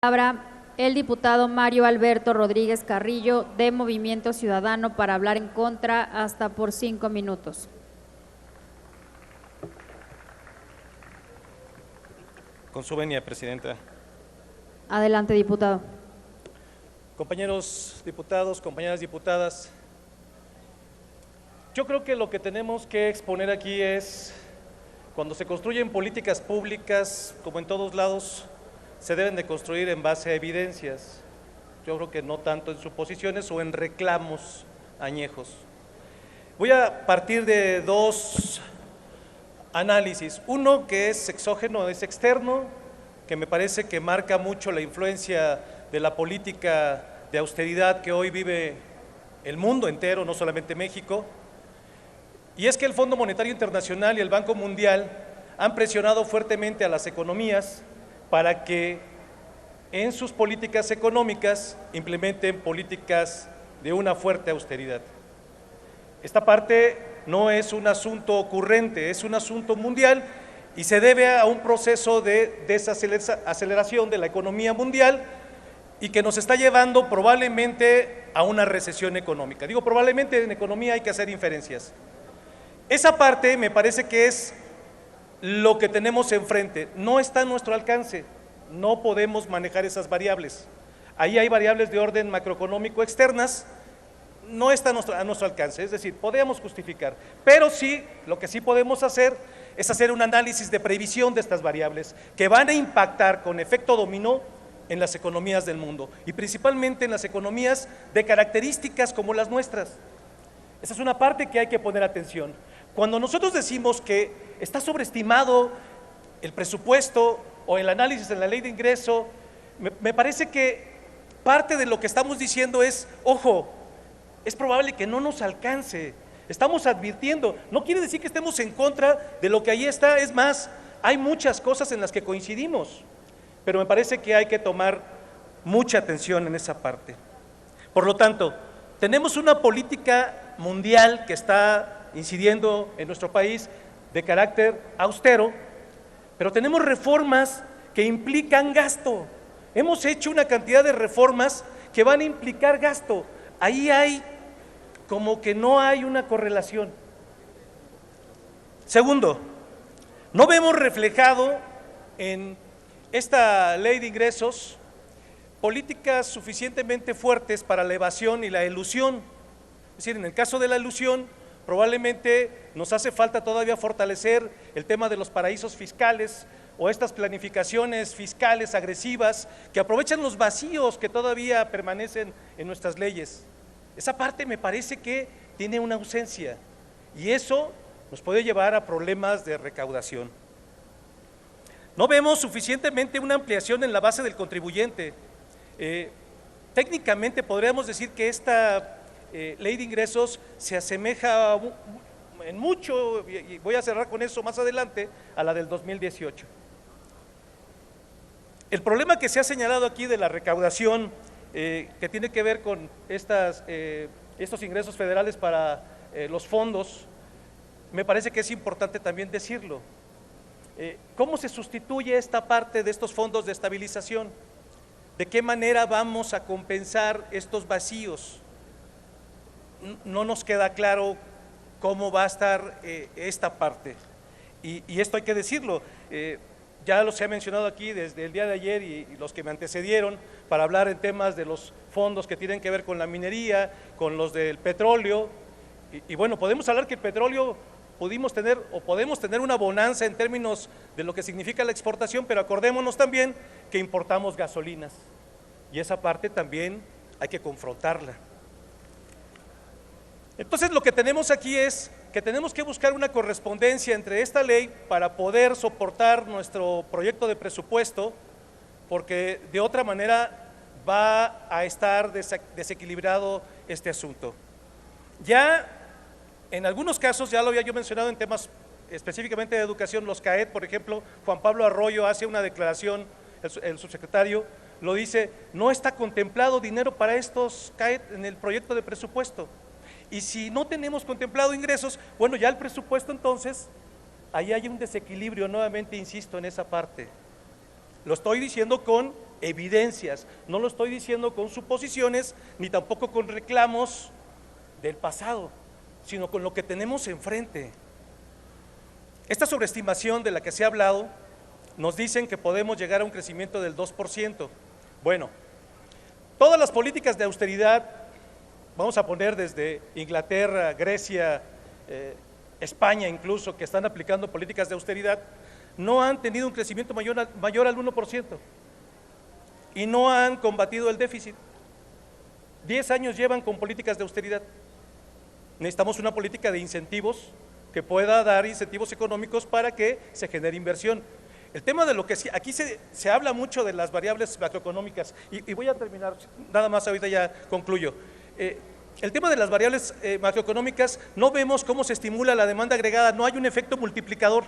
Palabra el diputado Mario Alberto Rodríguez Carrillo, de Movimiento Ciudadano, para hablar en contra hasta por 5 minutos. Con su venia, Presidenta. Adelante, diputado. Compañeros diputados, compañeras diputadas, yo creo que lo que tenemos que exponer aquí es, cuando se construyen políticas públicas, como en todos lados, se deben de construir en base a evidencias. Yo creo que no tanto en suposiciones o en reclamos añejos. Voy a partir de dos análisis. Uno que es exógeno, es externo, que me parece que marca mucho la influencia de la política de austeridad que hoy vive el mundo entero, no solamente México. Y es que el Fondo Monetario Internacional y el Banco Mundial han presionado fuertemente a las economías para que en sus políticas económicas implementen políticas de una fuerte austeridad. Esta parte no es un asunto ocurrente, es un asunto mundial y se debe a un proceso de desaceleración de la economía mundial y que nos está llevando probablemente a una recesión económica. Digo probablemente, en economía hay que hacer inferencias. Esa parte me parece que es lo que tenemos enfrente, no está a nuestro alcance, no podemos manejar esas variables. Ahí hay variables de orden macroeconómico externas, no está a nuestro alcance, es decir, podemos justificar, pero sí, lo que sí podemos hacer es hacer un análisis de previsión de estas variables que van a impactar con efecto dominó en las economías del mundo y principalmente en las economías de características como las nuestras. Esa es una parte que hay que poner atención. Cuando nosotros decimos que está sobreestimado el presupuesto o el análisis en la ley de ingreso, me parece que parte de lo que estamos diciendo es, ojo, es probable que no nos alcance, estamos advirtiendo, no quiere decir que estemos en contra de lo que ahí está, es más, hay muchas cosas en las que coincidimos, pero me parece que hay que tomar mucha atención en esa parte. Por lo tanto, tenemos una política mundial que está incidiendo en nuestro país de carácter austero, pero tenemos reformas que implican gasto. Hemos hecho una cantidad de reformas que van a implicar gasto. Ahí hay como que no hay una correlación. Segundo, no vemos reflejado en esta ley de ingresos políticas suficientemente fuertes para la evasión y la elusión. Es decir, en el caso de la elusión, probablemente nos hace falta todavía fortalecer el tema de los paraísos fiscales o estas planificaciones fiscales agresivas que aprovechan los vacíos que todavía permanecen en nuestras leyes. Esa parte me parece que tiene una ausencia y eso nos puede llevar a problemas de recaudación. No vemos suficientemente una ampliación en la base del contribuyente. Técnicamente podríamos decir que esta ley de ingresos se asemeja en mucho, y voy a cerrar con eso más adelante, a la del 2018. El problema que se ha señalado aquí de la recaudación, que tiene que ver con estos ingresos federales para los fondos, me parece que es importante también decirlo. ¿Cómo se sustituye esta parte de estos fondos de estabilización? ¿De qué manera vamos a compensar estos vacíos? No nos queda claro cómo va a estar esta parte y esto hay que decirlo, ya se ha mencionado aquí desde el día de ayer y los que me antecedieron para hablar en temas de los fondos que tienen que ver con la minería, con los del petróleo y bueno, podemos hablar que el petróleo podemos tener una bonanza en términos de lo que significa la exportación, pero acordémonos también que importamos gasolinas y esa parte también hay que confrontarla. Entonces lo que tenemos aquí es que tenemos que buscar una correspondencia entre esta ley para poder soportar nuestro proyecto de presupuesto, porque de otra manera va a estar desequilibrado este asunto. Ya en algunos casos, ya lo había yo mencionado en temas específicamente de educación, los CAED, por ejemplo, Juan Pablo Arroyo hace una declaración, el subsecretario lo dice, no está contemplado dinero para estos CAED en el proyecto de presupuesto. Y si no tenemos contemplado ingresos, bueno, ya el presupuesto entonces, ahí hay un desequilibrio, nuevamente insisto en esa parte. Lo estoy diciendo con evidencias. No lo estoy diciendo con suposiciones, ni tampoco con reclamos del pasado, sino con lo que tenemos enfrente. Esta sobreestimación de la que se ha hablado, nos dicen que podemos llegar a un crecimiento del 2%. Bueno, todas las políticas de austeridad, vamos a poner desde Inglaterra, Grecia, España incluso, que están aplicando políticas de austeridad, no han tenido un crecimiento mayor al 1% y no han combatido el déficit. 10 años llevan con políticas de austeridad. Necesitamos una política de incentivos que pueda dar incentivos económicos para que se genere inversión. El tema de lo que aquí se habla mucho de las variables macroeconómicas y voy a terminar, nada más ahorita ya concluyo. El tema de las variables macroeconómicas, no vemos cómo se estimula la demanda agregada, no hay un efecto multiplicador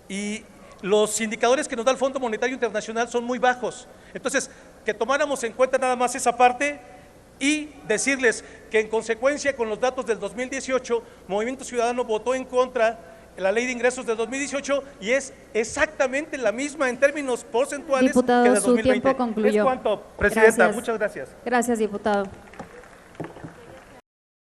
y los indicadores que nos da el Fondo Monetario Internacional son muy bajos. Entonces, que tomáramos en cuenta nada más esa parte y decirles que en consecuencia con los datos del 2018, Movimiento Ciudadano votó en contra de la Ley de Ingresos del 2018 y es exactamente la misma en términos porcentuales diputado, que la del 2020. Su tiempo concluyó. Es cuanto, Presidenta. Gracias. Muchas gracias. Gracias, diputado.